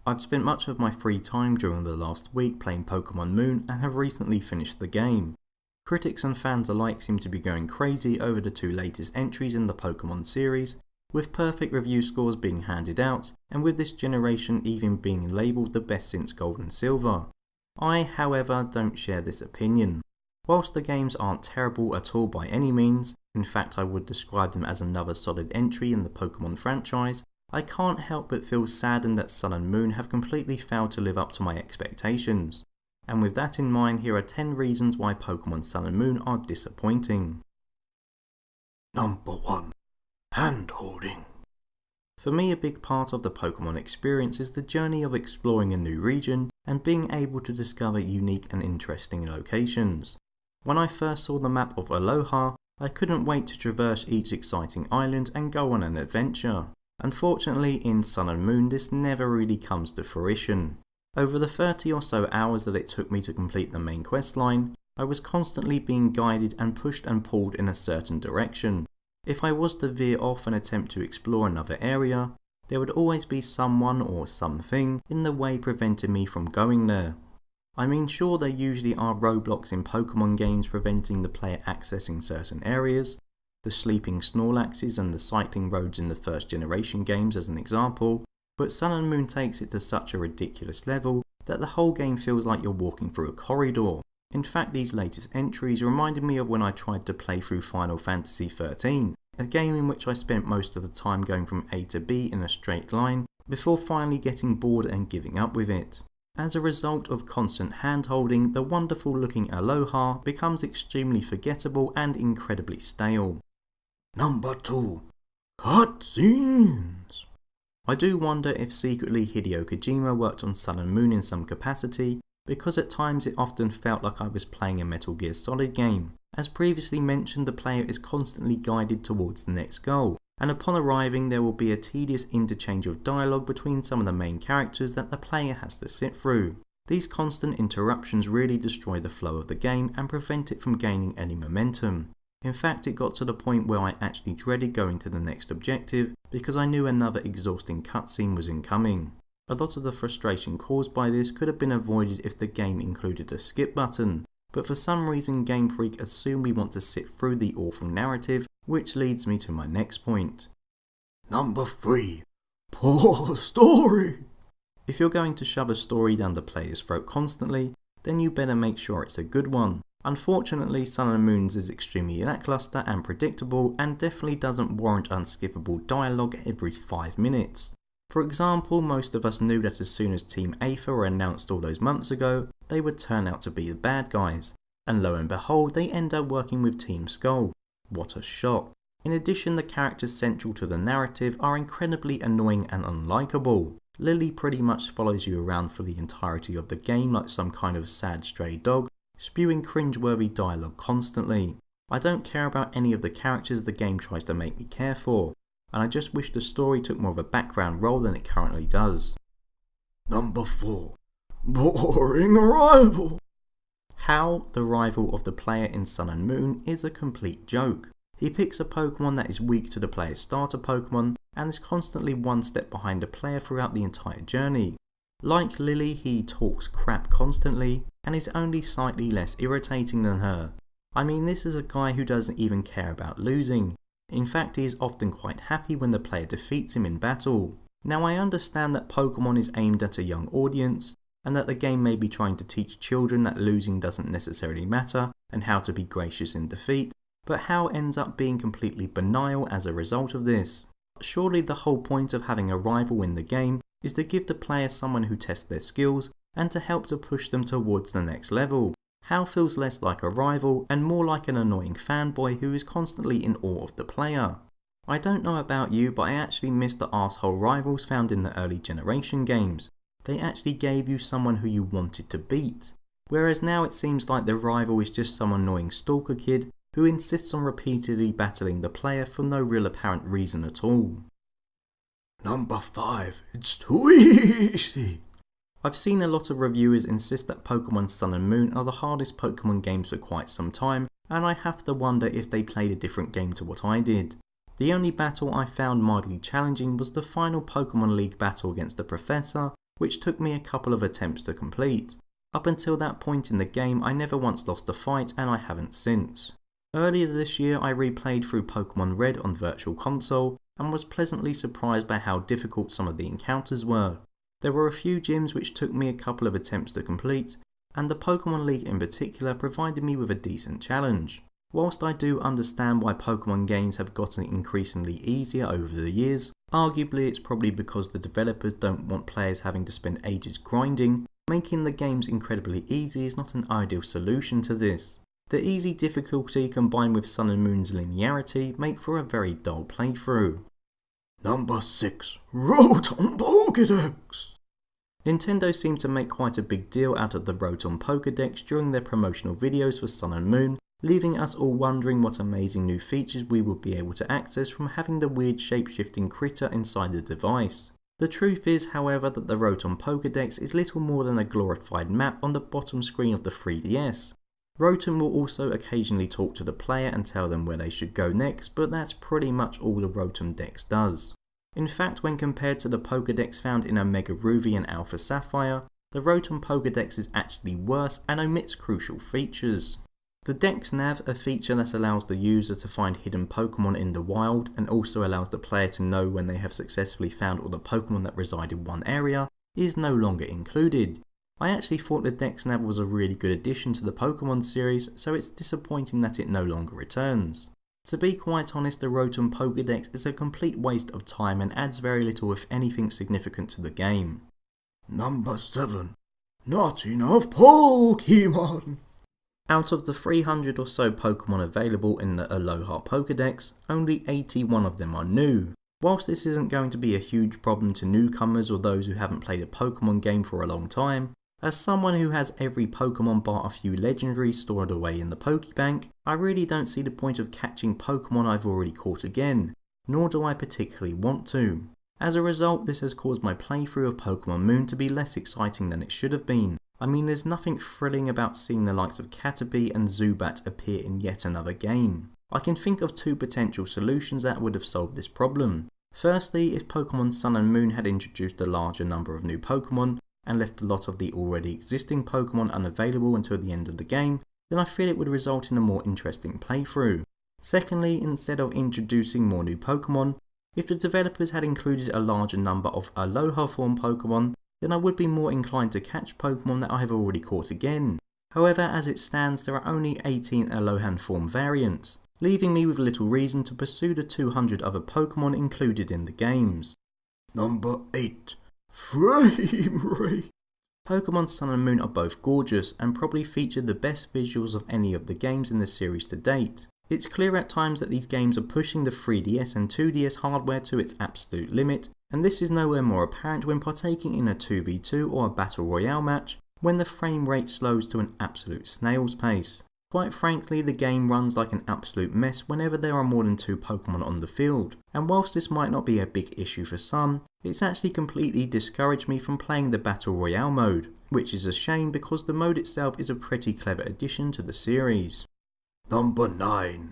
I've spent much of my free time during the last week playing Pokemon Moon and have recently finished the game. Critics and fans alike seem to be going crazy over the two latest entries in the Pokemon series, with perfect review scores being handed out, and with this generation even being labelled the best since Gold and Silver. I, however, don't share this opinion. Whilst the games aren't terrible at all by any means, in fact I would describe them as another solid entry in the Pokemon franchise, I can't help but feel saddened that Sun and Moon have completely failed to live up to my expectations. And with that in mind, here are 10 reasons why Pokemon Sun and Moon are disappointing. Number 1. Hand-holding. For me, a big part of the Pokemon experience is the journey of exploring a new region and being able to discover unique and interesting locations. When I first saw the map of Aloha, I couldn't wait to traverse each exciting island and go on an adventure. Unfortunately, in Sun and Moon this never really comes to fruition. Over the 30 or so hours that it took me to complete the main questline, I was constantly being guided and pushed and pulled in a certain direction. If I was to veer off and attempt to explore another area, there would always be someone or something in the way preventing me from going there. I mean, sure, there usually are roadblocks in Pokemon games preventing the player accessing certain areas, the sleeping Snorlaxes and the cycling roads in the first generation games as an example, but Sun and Moon takes it to such a ridiculous level that the whole game feels like you're walking through a corridor. In fact, these latest entries reminded me of when I tried to play through Final Fantasy XIII, a game in which I spent most of the time going from A to B in a straight line before finally getting bored and giving up with it. As a result of constant hand-holding, the wonderful looking Aloha becomes extremely forgettable and incredibly stale. Number 2. Cutscenes. I do wonder if secretly Hideo Kojima worked on Sun and Moon in some capacity, because at times it often felt like I was playing a Metal Gear Solid game. As previously mentioned, the player is constantly guided towards the next goal, and upon arriving there will be a tedious interchange of dialogue between some of the main characters that the player has to sit through. These constant interruptions really destroy the flow of the game and prevent it from gaining any momentum. In fact, it got to the point where I actually dreaded going to the next objective because I knew another exhausting cutscene was incoming. A lot of the frustration caused by this could have been avoided if the game included a skip button, but for some reason Game Freak assumed we want to sit through the awful narrative, which leads me to my next point. Number 3. Poor story. If you're going to shove a story down the player's throat constantly, then you better make sure it's a good one. Unfortunately, Sun and Moon's is extremely lackluster and predictable and definitely doesn't warrant unskippable dialogue every 5 minutes. For example, most of us knew that as soon as Team Aether were announced all those months ago, they would turn out to be the bad guys, and lo and behold they end up working with Team Skull. What a shock. In addition, the characters central to the narrative are incredibly annoying and unlikable. Lily pretty much follows you around for the entirety of the game like some kind of sad stray dog, spewing cringeworthy dialogue constantly. I don't care about any of the characters the game tries to make me care for, and I just wish the story took more of a background role than it currently does. Number 4. Boring rival. How the rival of the player in Sun and Moon is a complete joke. He picks a Pokemon that is weak to the player's starter Pokemon and is constantly one step behind the player throughout the entire journey. Like Lily, he talks crap constantly and is only slightly less irritating than her. I mean, this is a guy who doesn't even care about losing. In fact, he is often quite happy when the player defeats him in battle. Now, I understand that Pokemon is aimed at a young audience, and that the game may be trying to teach children that losing doesn't necessarily matter and how to be gracious in defeat, but How ends up being completely banal as a result of this. Surely the whole point of having a rival in the game is to give the player someone who tests their skills and to help to push them towards the next level. How feels less like a rival and more like an annoying fanboy who is constantly in awe of the player. I don't know about you, but I actually miss the arsehole rivals found in the early generation games. They actually gave you someone who you wanted to beat. Whereas now it seems like the rival is just some annoying stalker kid who insists on repeatedly battling the player for no real apparent reason at all. Number 5. It's too easy. I've seen a lot of reviewers insist that Pokemon Sun and Moon are the hardest Pokemon games for quite some time, and I have to wonder if they played a different game to what I did. The only battle I found mildly challenging was the final Pokemon League battle against the Professor, which took me a couple of attempts to complete. Up until that point in the game, I never once lost a fight, and I haven't since. Earlier this year, I replayed through Pokemon Red on Virtual Console and was pleasantly surprised by how difficult some of the encounters were. There were a few gyms which took me a couple of attempts to complete, and the Pokemon League in particular provided me with a decent challenge. Whilst I do understand why Pokemon games have gotten increasingly easier over the years, arguably it's probably because the developers don't want players having to spend ages grinding. Making the games incredibly easy is not an ideal solution to this. The easy difficulty combined with Sun and Moon's linearity make for a very dull playthrough. Number 6. Rotom Pokedex. Nintendo seemed to make quite a big deal out of the Rotom Pokedex during their promotional videos for Sun and Moon, leaving us all wondering what amazing new features we would be able to access from having the weird shape-shifting critter inside the device. The truth is, however, that the Rotom Pokedex is little more than a glorified map on the bottom screen of the 3DS. Rotom will also occasionally talk to the player and tell them where they should go next, but that's pretty much all the Rotom Dex does. In fact, when compared to the Pokedex found in Omega Ruby and Alpha Sapphire, the Rotom Pokedex is actually worse and omits crucial features. The Dex Nav, a feature that allows the user to find hidden Pokemon in the wild and also allows the player to know when they have successfully found all the Pokemon that reside in one area, is no longer included. I actually thought the Dex Nav was a really good addition to the Pokemon series, so it's disappointing that it no longer returns. To be quite honest, the Rotom Pokedex is a complete waste of time and adds very little if anything significant to the game. Number 7. Not enough Pokemon. Out of the 300 or so Pokemon available in the Aloha Pokedex, only 81 of them are new. Whilst this isn't going to be a huge problem to newcomers or those who haven't played a Pokemon game for a long time, as someone who has every Pokemon bar a few legendaries stored away in the Pokebank, I really don't see the point of catching Pokemon I've already caught again, nor do I particularly want to. As a result, this has caused my playthrough of Pokemon Moon to be less exciting than it should have been. I mean, there's nothing thrilling about seeing the likes of Caterpie and Zubat appear in yet another game. I can think of two potential solutions that would have solved this problem. Firstly, if Pokemon Sun and Moon had introduced a larger number of new Pokemon and left a lot of the already existing Pokemon unavailable until the end of the game, then I feel it would result in a more interesting playthrough. Secondly, instead of introducing more new Pokemon, if the developers had included a larger number of Aloha form Pokemon, then I would be more inclined to catch Pokemon that I have already caught again. However, as it stands, there are only 18 Alohan form variants, leaving me with little reason to pursue the 200 other Pokemon included in the games. Number 8. Frame rate. Pokemon Sun and Moon are both gorgeous and probably feature the best visuals of any of the games in the series to date. It's clear at times that these games are pushing the 3DS and 2DS hardware to its absolute limit, and this is nowhere more apparent when partaking in a 2v2 or a battle royale match, when the frame rate slows to an absolute snail's pace. Quite frankly, the game runs like an absolute mess whenever there are more than 2 Pokemon on the field, and whilst this might not be a big issue for some, it's actually completely discouraged me from playing the Battle Royale mode, which is a shame because the mode itself is a pretty clever addition to the series. Number 9.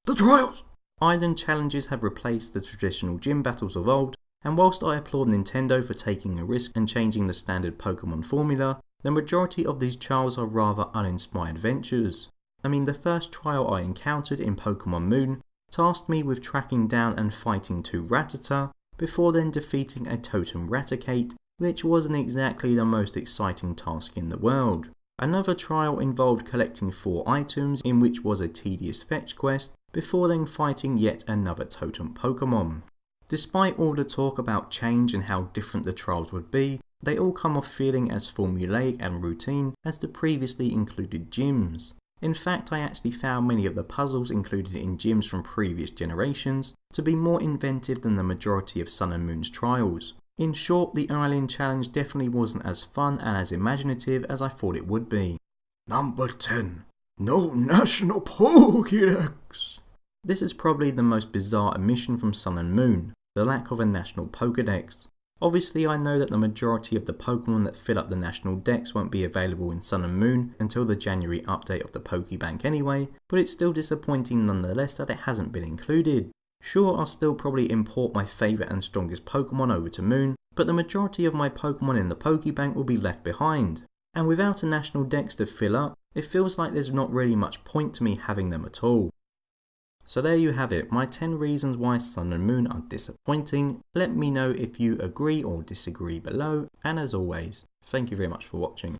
The Trials. Island challenges have replaced the traditional gym battles of old, and whilst I applaud Nintendo for taking a risk and changing the standard Pokemon formula, the majority of these trials are rather uninspired ventures. I mean, the first trial I encountered in Pokemon Moon tasked me with tracking down and fighting 2 Rattata, before then defeating a Totem Raticate, which wasn't exactly the most exciting task in the world. Another trial involved collecting 4 items, in which was a tedious fetch quest, before then fighting yet another Totem Pokemon. Despite all the talk about change and how different the trials would be, they all come off feeling as formulaic and routine as the previously included gyms. In fact, I actually found many of the puzzles included in gyms from previous generations to be more inventive than the majority of Sun and Moon's trials. In short, the Island Challenge definitely wasn't as fun and as imaginative as I thought it would be. Number 10. No National Pokedex. This is probably the most bizarre omission from Sun and Moon, the lack of a National Pokedex. Obviously, I know that the majority of the Pokemon that fill up the National Dex won't be available in Sun and Moon until the January update of the Pokebank anyway, but it's still disappointing nonetheless that it hasn't been included. Sure, I'll still probably import my favourite and strongest Pokemon over to Moon, but the majority of my Pokemon in the Pokebank will be left behind, and without a National Dex to fill up, it feels like there's not really much point to me having them at all. So there you have it, my 10 reasons why Sun and Moon are disappointing. Let me know if you agree or disagree below, and as always, thank you very much for watching.